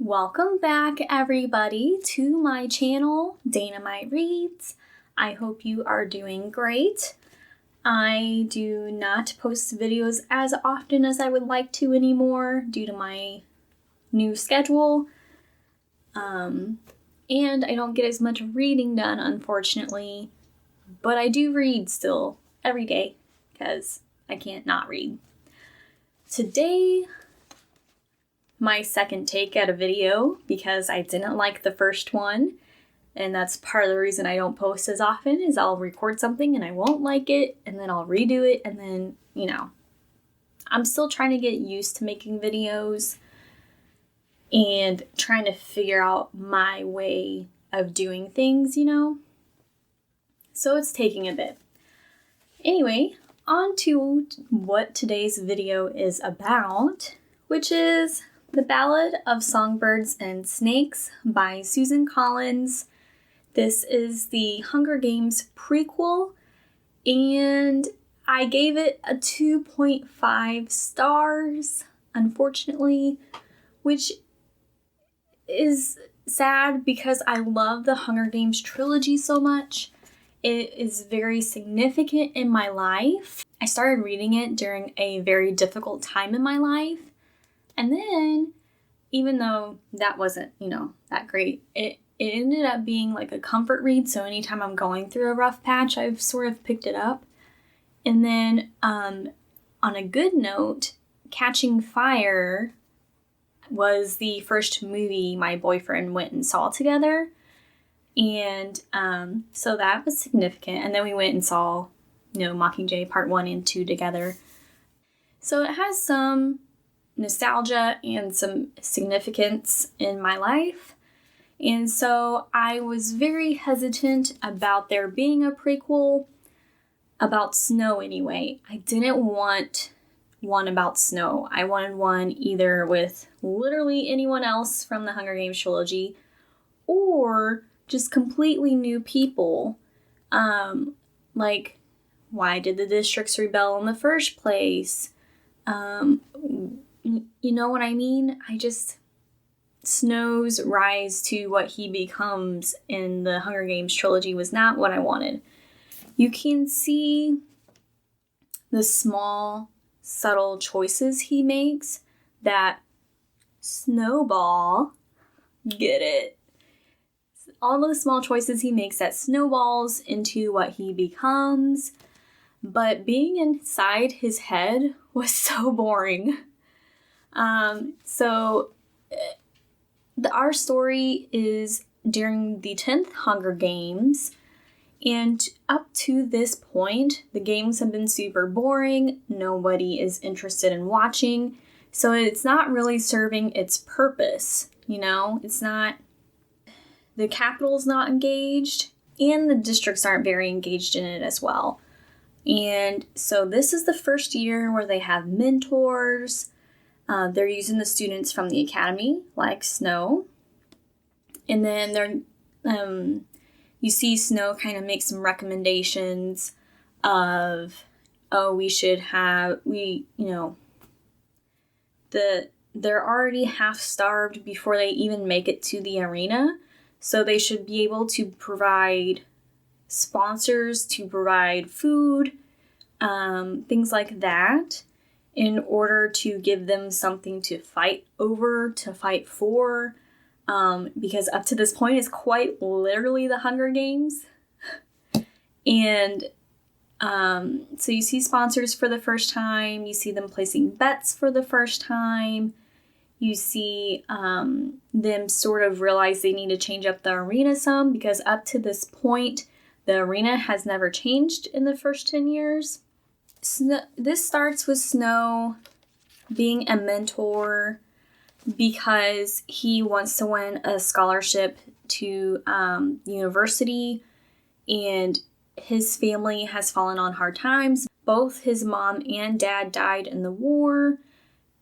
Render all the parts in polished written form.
Welcome back, everybody, to my channel, Dynamite Reads. I hope you are doing great. I do not post videos as often as I would like to anymore due to my new schedule. And I don't get as much reading done, unfortunately. But I do read still every day because I can't not read. Today, my second take at a video because I didn't like the first one, and that's part of the reason I don't post as often is I'll record something and I won't like it and then I'll redo it, and then I'm still trying to get used to making videos and trying to figure out my way of doing things, so it's taking a bit. Anyway, on to what today's video is about, which is The Ballad of Songbirds and Snakes by Susan Collins. This is the Hunger Games prequel, and I gave it a 2.5 stars, unfortunately, which is sad because I love the Hunger Games trilogy so much. It is very significant in my life. I started reading it during a very difficult time in my life. And then, even though that wasn't, that great, it ended up being like a comfort read. So anytime I'm going through a rough patch, I've sort of picked it up. And then, on a good note, Catching Fire was the first movie my boyfriend went and saw together. And so that was significant. And then we went and saw, Mockingjay Part 1 and 2 together. So it has some nostalgia and some significance in my life. And so I was very hesitant about there being a prequel about snow anyway. I didn't want one about snow. I wanted one either with literally anyone else from the Hunger Games trilogy or just completely new people. Like, why did the districts rebel in the first place? You know what I mean? Snow's rise to what he becomes in the Hunger Games trilogy was not what I wanted. You can see the small, subtle choices he makes that snowball. Get it? All the small choices he makes that snowballs into what he becomes. But being inside his head was so boring. Our story is during the 10th Hunger Games, and up to this point, the games have been super boring. Nobody is interested in watching, so it's not really serving its purpose, It's not, the Capitol's not engaged, and the districts aren't very engaged in it as well. And so this is the first year where they have mentors. They're using the students from the academy, like Snow. And then you see Snow kind of make some recommendations of, they're already half starved before they even make it to the arena. So they should be able to provide sponsors to provide food, things like that, in order to give them something to fight over, to fight for, because up to this point it's quite literally the Hunger Games. And so you see sponsors for the first time, you see them placing bets for the first time, you see them sort of realize they need to change up the arena some, because up to this point the arena has never changed in the first 10 years. This starts with Snow being a mentor because he wants to win a scholarship to university, and his family has fallen on hard times. Both his mom and dad died in the war.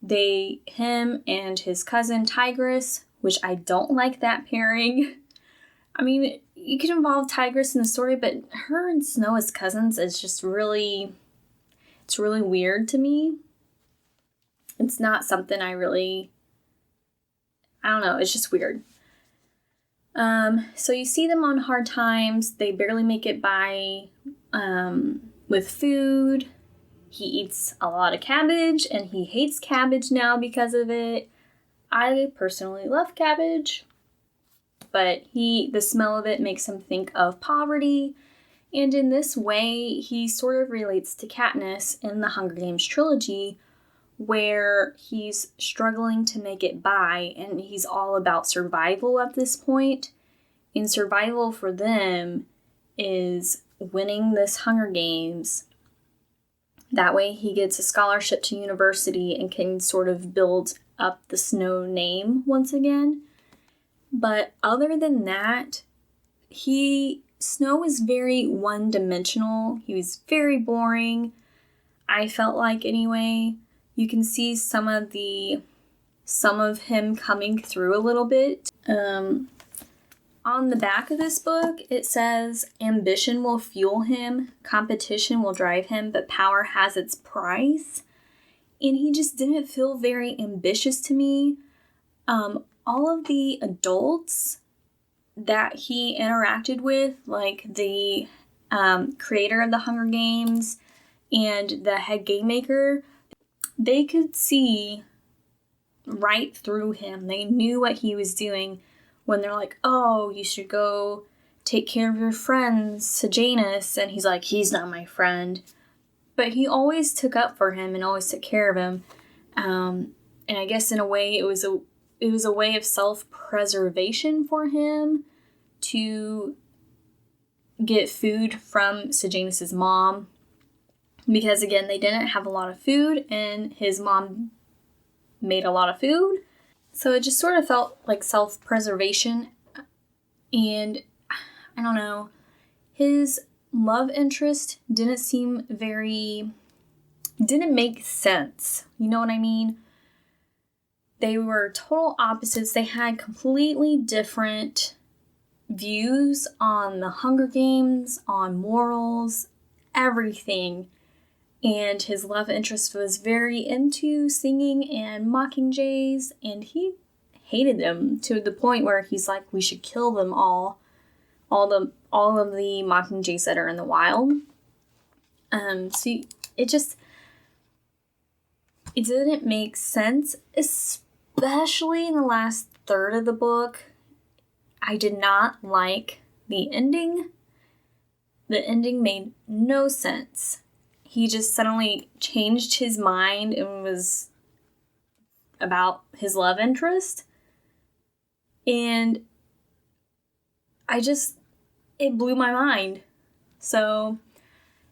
Him and his cousin Tigress, which I don't like that pairing. I mean, you could involve Tigress in the story, but her and Snow as cousins is just really, it's really weird to me. It's not something I really I don't know, it's just weird. So you see them on hard times. They barely make it by with food. He eats a lot of cabbage, and he hates cabbage now because of it. I personally love cabbage, but the smell of it makes him think of poverty. And in this way, he sort of relates to Katniss in the Hunger Games trilogy, where he's struggling to make it by, and he's all about survival at this point. And survival for them is winning this Hunger Games. That way he gets a scholarship to university and can sort of build up the Snow name once again. But other than that, Snow is very one-dimensional. He was very boring, I felt like, anyway. You can see some of him coming through a little bit. On the back of this book, it says, ambition will fuel him, competition will drive him, but power has its price. And he just didn't feel very ambitious to me. All of the adults that he interacted with, like the creator of the Hunger Games and the head game maker, they could see right through him. They knew what he was doing when they're like, oh, you should go take care of your friend, Sejanus. And he's like, he's not my friend. But he always took up for him and always took care of him. And I guess in a way it was a way of self-preservation for him to get food from Sejanus' mom. Because again, they didn't have a lot of food and his mom made a lot of food. So it just sort of felt like self-preservation. And I don't know, his love interest didn't make sense. You know what I mean? They were total opposites. They had completely different views on the Hunger Games, on morals, everything. And his love interest was very into singing and mockingjays, and he hated them to the point where he's like, we should kill them all of the mockingjays that are in the wild. So it didn't make sense, especially in the last third of the book. I did not like the ending. The ending made no sense. He just suddenly changed his mind and was about his love interest. And it blew my mind. So,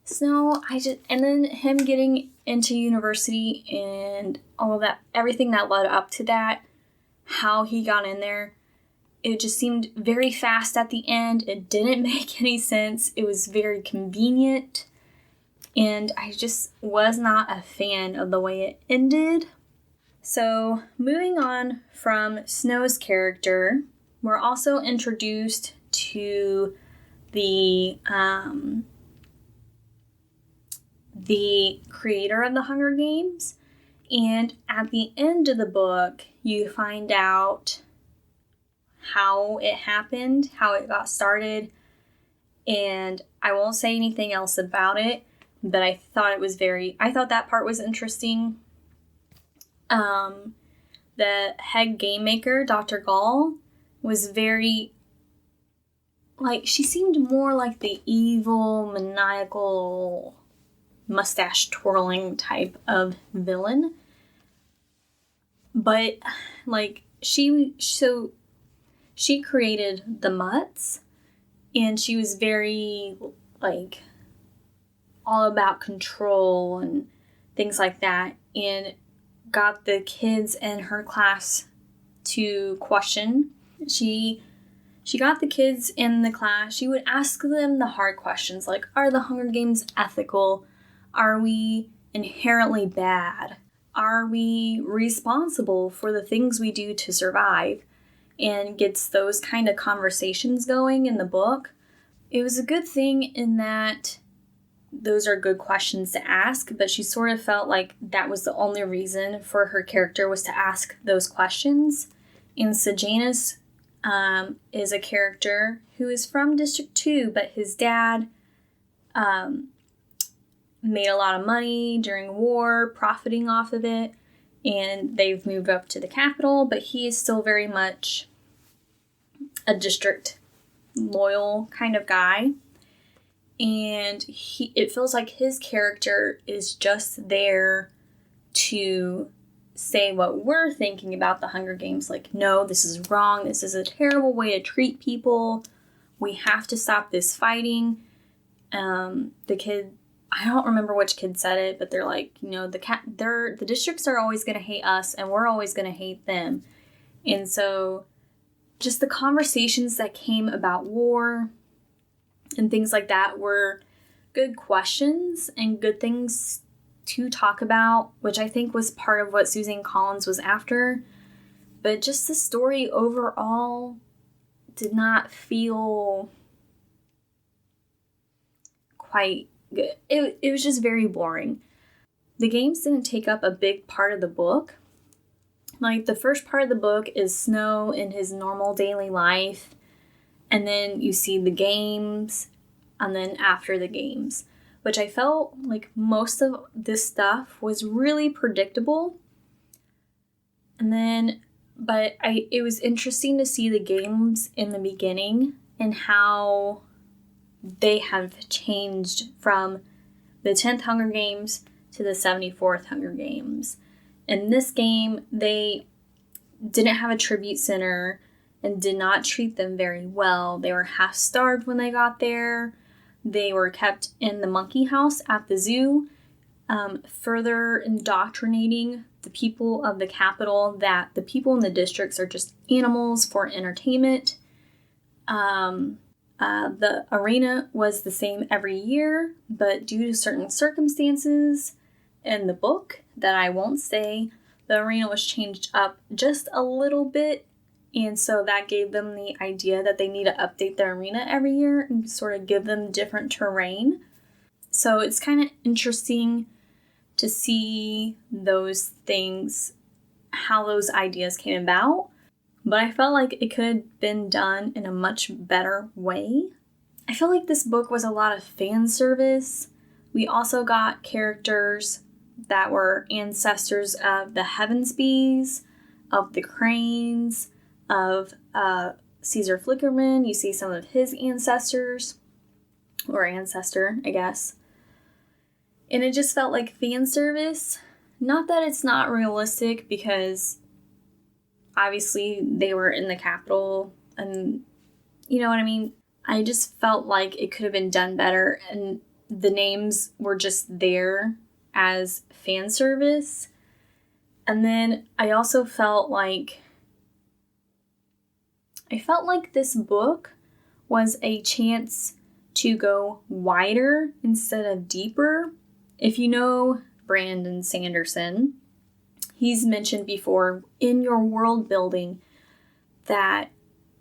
Snow, and then him getting into university and all of that, everything that led up to that, how he got in there, it just seemed very fast at the end. It didn't make any sense. It was very convenient. And I just was not a fan of the way it ended. So, moving on from Snow's character, we're also introduced to the creator of the Hunger Games. And at the end of the book, you find out how it happened, how it got started. And I won't say anything else about it. But I thought that part was interesting. The head game maker, Dr. Gall, was very, she seemed more like the evil, maniacal, mustache twirling type of villain. But, she created the Mutts, and she was very, all about control and things like that, and got the kids in her class to question. She got the kids in the class. She would ask them the hard questions, like, are the Hunger Games ethical? Are we inherently bad? Are we responsible for the things we do to survive? And gets those kind of conversations going in the book. It was a good thing in that those are good questions to ask, but she sort of felt like that was the only reason for her character was to ask those questions. And Sejanus is a character who is from District 2, but his dad made a lot of money during war, profiting off of it, and they've moved up to the capital, but he is still very much a district loyal kind of guy. And it feels like his character is just there to say what we're thinking about the Hunger Games. Like, no, this is wrong. This is a terrible way to treat people. We have to stop this fighting. The kid, I don't remember which kid said it, but they're like, the districts are always going to hate us and we're always going to hate them. And so just the conversations that came about war and things like that were good questions and good things to talk about, which I think was part of what Suzanne Collins was after. But just the story overall did not feel quite good. It was just very boring. The games didn't take up a big part of the book. Like, the first part of the book is Snow in his normal daily life, and then you see the games, and then after the games, which I felt like most of this stuff was really predictable. And then, but it was interesting to see the games in the beginning and how they have changed from the 10th Hunger Games to the 74th Hunger Games. In this game, they didn't have a tribute center and did not treat them very well. They were half starved when they got there. They were kept in the monkey house at the zoo, further indoctrinating the people of the capital that the people in the districts are just animals for entertainment. The arena was the same every year, but due to certain circumstances in the book that I won't say, the arena was changed up just a little bit, and so that gave them the idea that they need to update their arena every year and sort of give them different terrain. So it's kind of interesting to see those things, how those ideas came about, but I felt like it could have been done in a much better way. I feel like this book was a lot of fan service. We also got characters that were ancestors of the Heavensbees, of the Cranes, of Caesar Flickerman. You see some of his ancestors, or ancestor, I guess. And it just felt like fan service. Not that it's not realistic, because obviously they were in the capital, and you know what I mean? I just felt like it could have been done better, and the names were just there as fan service. And then I also felt like this book was a chance to go wider instead of deeper. If you know Brandon Sanderson, he's mentioned before in your world building that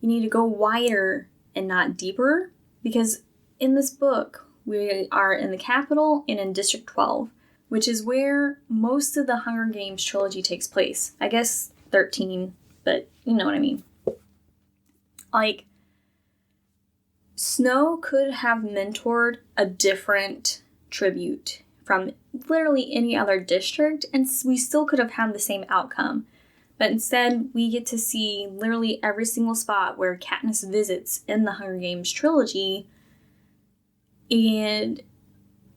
you need to go wider and not deeper, because in this book we are in the capital and in District 12, which is where most of the Hunger Games trilogy takes place. I guess 13, but you know what I mean. Like, Snow could have mentored a different tribute from literally any other district, and we still could have had the same outcome. But instead, we get to see literally every single spot where Katniss visits in the Hunger Games trilogy, and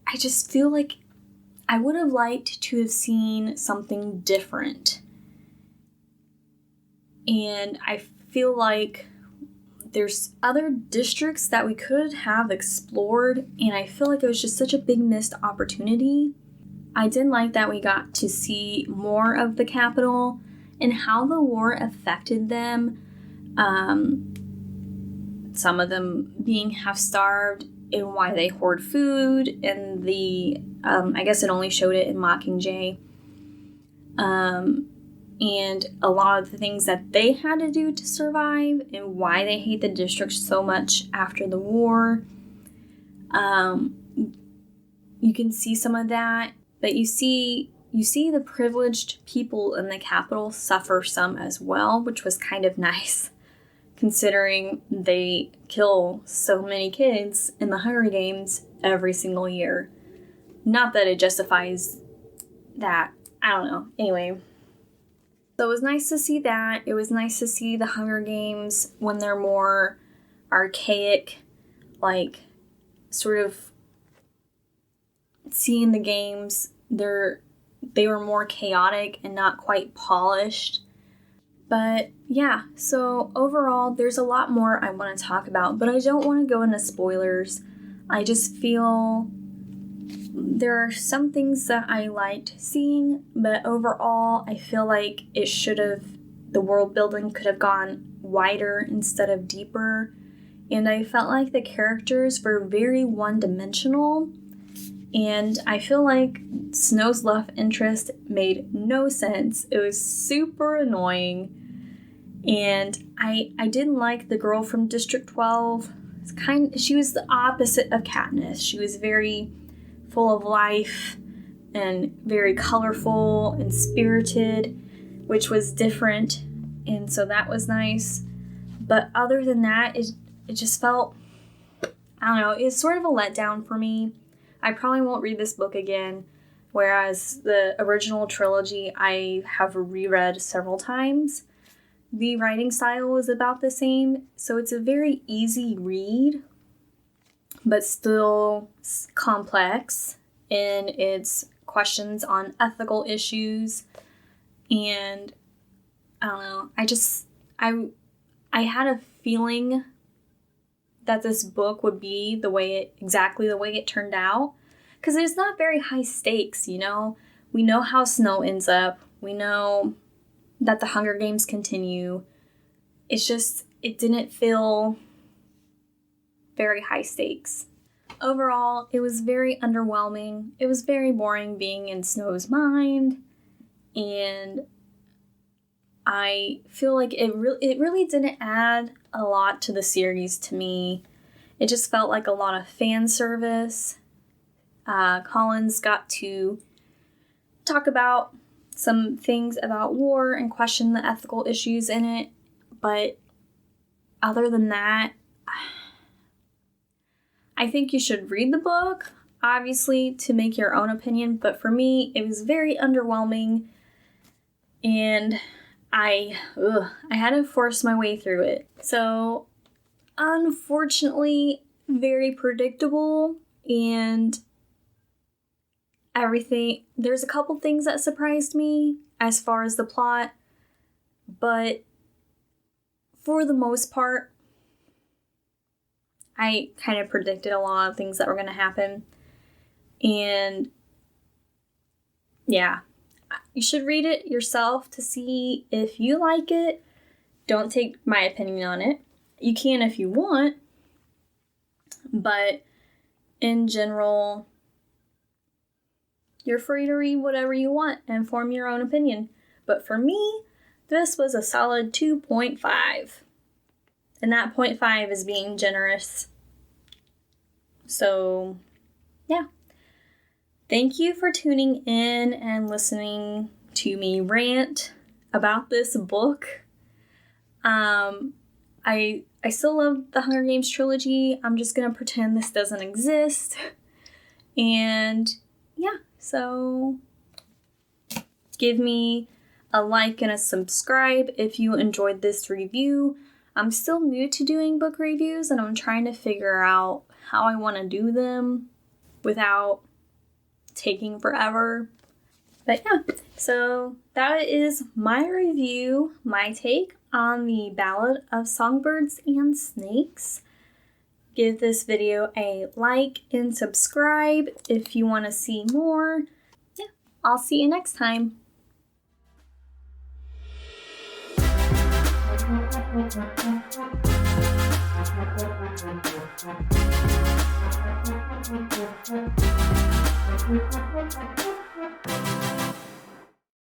I just feel like I would have liked to have seen something different. And I feel like there's other districts that we could have explored, and I feel like it was just such a big missed opportunity. I did like that we got to see more of the capital and how the war affected them. Some of them being half-starved and why they hoard food, and I guess it only showed it in Mockingjay. And a lot of the things that they had to do to survive and why they hate the district so much after the war. You can see some of that, but you see you see the privileged people in the capital suffer some as well, which was kind of nice, considering they kill so many kids in the Hunger Games every single year. Not that it justifies that. I don't know. Anyway. So it was nice to see that. It was nice to see the Hunger Games when they're more archaic, like sort of seeing the games, they were more chaotic and not quite polished. But yeah, so overall, there's a lot more I want to talk about, but I don't want to go into spoilers. I just feel there are some things that I liked seeing, but overall, I feel like the world building could have gone wider instead of deeper. And I felt like the characters were very one-dimensional. And I feel like Snow's love interest made no sense. It was super annoying. And I didn't like the girl from District 12. She was the opposite of Katniss. She was very full of life and very colorful and spirited, which was different. And so that was nice. But other than that, it just felt, I don't know, it's sort of a letdown for me. I probably won't read this book again, whereas the original trilogy I have reread several times. The writing style was about the same, so it's a very easy read, but still complex in its questions on ethical issues. And I don't know, I had a feeling that this book would be exactly the way it turned out. Because it's not very high stakes, you know? We know how Snow ends up. We know that the Hunger Games continue. It's just, it didn't feel very high stakes. Overall, it was very underwhelming. It was very boring being in Snow's mind. And I feel like it really didn't add a lot to the series to me. It just felt like a lot of fan service. Collins got to talk about some things about war and question the ethical issues in it. But other than that, I think you should read the book, obviously, to make your own opinion. But for me, it was very underwhelming. And I had to force my way through it. So, unfortunately, very predictable, and everything. There's a couple things that surprised me as far as the plot, but for the most part, I kind of predicted a lot of things that were going to happen. And yeah, you should read it yourself to see if you like it. Don't take my opinion on it. You can if you want, but in general, you're free to read whatever you want and form your own opinion. But for me, this was a solid 2.5. And that 0.5 is being generous. So, yeah. Thank you for tuning in and listening to me rant about this book. I still love the Hunger Games trilogy. I'm just gonna pretend this doesn't exist. And yeah, so give me a like and a subscribe if you enjoyed this review. I'm still new to doing book reviews, and I'm trying to figure out how I want to do them without taking forever. But yeah, so that is my review, my take on the Ballad of Songbirds and Snakes. Give this video a like and subscribe if you want to see more. Yeah, I'll see you next time. Thank you.